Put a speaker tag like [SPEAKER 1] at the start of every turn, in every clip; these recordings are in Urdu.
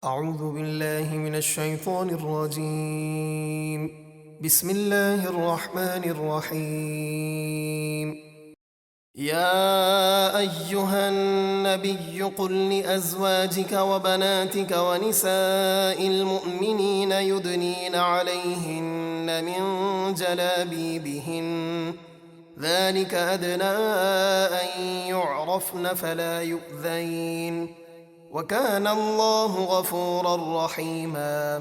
[SPEAKER 1] أعوذ بالله من الشيطان الرجيم. بسم الله الرحمن الرحيم. يا أيها النبي قل لأزواجك وبناتك ونساء المؤمنين يدنين عليهن من جلابيبهن ذلك أدنى أن يعرفن فلا يؤذين وَكَانَ اللَّهُ غَفُورًا رَحِيمًا۔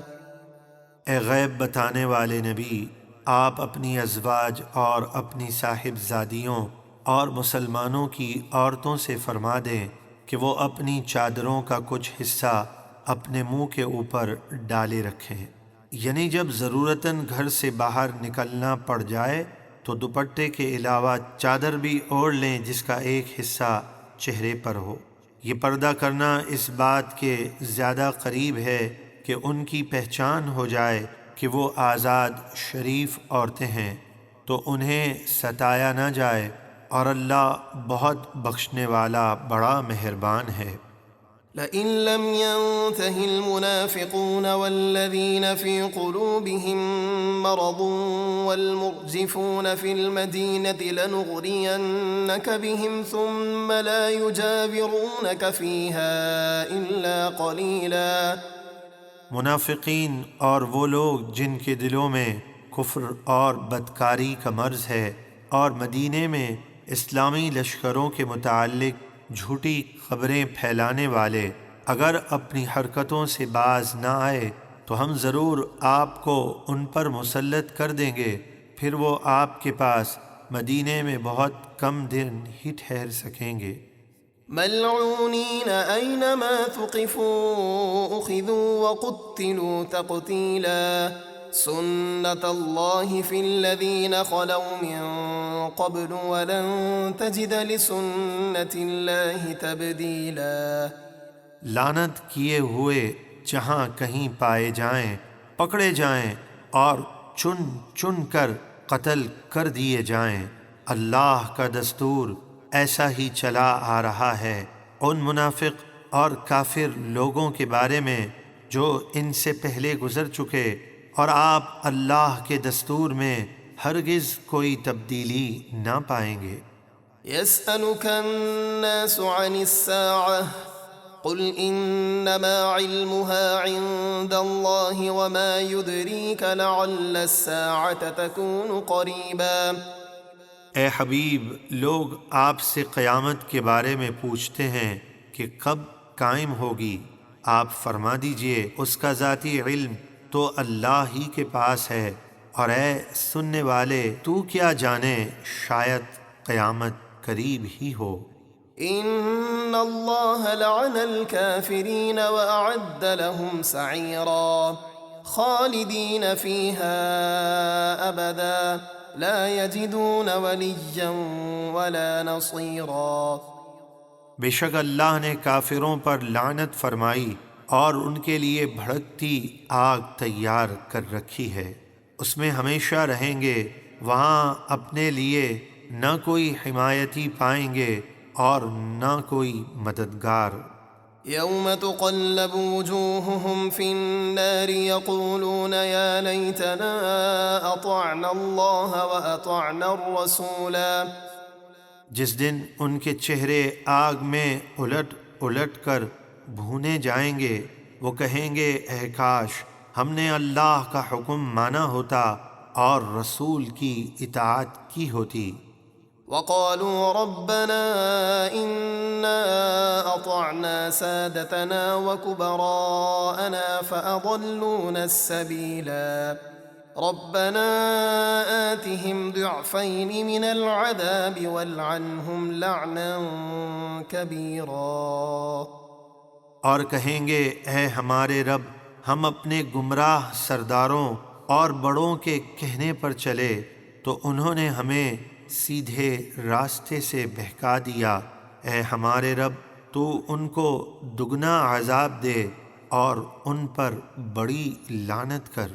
[SPEAKER 2] اے غیب بتانے والے نبی، آپ اپنی ازواج اور اپنی صاحب زادیوں اور مسلمانوں کی عورتوں سے فرما دیں کہ وہ اپنی چادروں کا کچھ حصہ اپنے منہ کے اوپر ڈالے رکھیں، یعنی جب ضرورتاً گھر سے باہر نکلنا پڑ جائے تو دوپٹے کے علاوہ چادر بھی اوڑھ لیں جس کا ایک حصہ چہرے پر ہو۔ یہ پردہ کرنا اس بات کے زیادہ قریب ہے کہ ان کی پہچان ہو جائے کہ وہ آزاد شریف عورتیں ہیں، تو انہیں ستایا نہ جائے، اور اللہ بہت بخشنے والا بڑا مہربان ہے۔
[SPEAKER 1] لئن لم ينته المنافقون والذين في قلوبهم مرض والمرجفون في المدينة لنغرينك بهم ثم لا يجاورونك فيها إلا قليلا۔
[SPEAKER 2] منافقین اور وہ لوگ جن کے دلوں میں کفر اور بدکاری کا مرض ہے اور مدینے میں اسلامی لشکروں کے متعلق جھوٹی خبریں پھیلانے والے اگر اپنی حرکتوں سے باز نہ آئے تو ہم ضرور آپ کو ان پر مسلط کر دیں گے، پھر وہ آپ کے پاس مدینے میں بہت کم دن ہی ٹھہر سکیں گے۔
[SPEAKER 1] ملعونین اینما ثقفوا اخذوا وقتلوا تقتیلا سنت اللہ فی الذین خلوا من قبل ولن تجد لسنت اللہ تبدیلا۔
[SPEAKER 2] لعنت کیے ہوئے جہاں کہیں پائے جائیں پکڑے جائیں اور چن چن کر قتل کر دیے جائیں، اللہ کا دستور ایسا ہی چلا آ رہا ہے ان منافق اور کافر لوگوں کے بارے میں جو ان سے پہلے گزر چکے، اور آپ اللہ کے دستور میں ہرگز کوئی تبدیلی نہ پائیں گے۔
[SPEAKER 1] يسألك الناس عن الساعة قل إنما علمها عند الله وما يدريك لعل الساعة تكون قريبا۔
[SPEAKER 2] اے حبیب، لوگ آپ سے قیامت کے بارے میں پوچھتے ہیں کہ کب قائم ہوگی، آپ فرما دیجئے اس کا ذاتی علم تو اللہ ہی کے پاس ہے، اور اے سننے والے تو کیا جانے شاید قیامت قریب ہی ہو۔
[SPEAKER 1] ان اللہ لعن الكافرین واعد لهم سعیرا خالدین فیہا ابدا لا یجدون ولیا ولا نصیرا۔
[SPEAKER 2] بے شک اللہ نے کافروں پر لعنت فرمائی اور ان کے لیے بھڑکتی آگ تیار کر رکھی ہے، اس میں ہمیشہ رہیں گے، وہاں اپنے لیے نہ کوئی حمایتی پائیں گے اور نہ کوئی مددگار۔
[SPEAKER 1] یوم تقلب وجوہہم فی النار یقولون یا لیتنا اطعنا اللہ واطعنا الرسولا۔
[SPEAKER 2] جس دن ان کے چہرے آگ میں الٹ الٹ کر بھونے جائیں گے، وہ کہیں گے اے کاش ہم نے اللہ کا حکم مانا ہوتا اور رسول کی اطاعت کی ہوتی۔
[SPEAKER 1] وقالوا ربنا إنا أطعنا سادتنا وكبراءنا فأضلونا السبيلا ربنا آتهم ضعفين من العذاب والعنهم لعنا كبيرا۔
[SPEAKER 2] اور کہیں گے اے ہمارے رب، ہم اپنے گمراہ سرداروں اور بڑوں کے کہنے پر چلے تو انہوں نے ہمیں سیدھے راستے سے بہکا دیا، اے ہمارے رب تو ان کو دگنا عذاب دے اور ان پر بڑی لعنت کر۔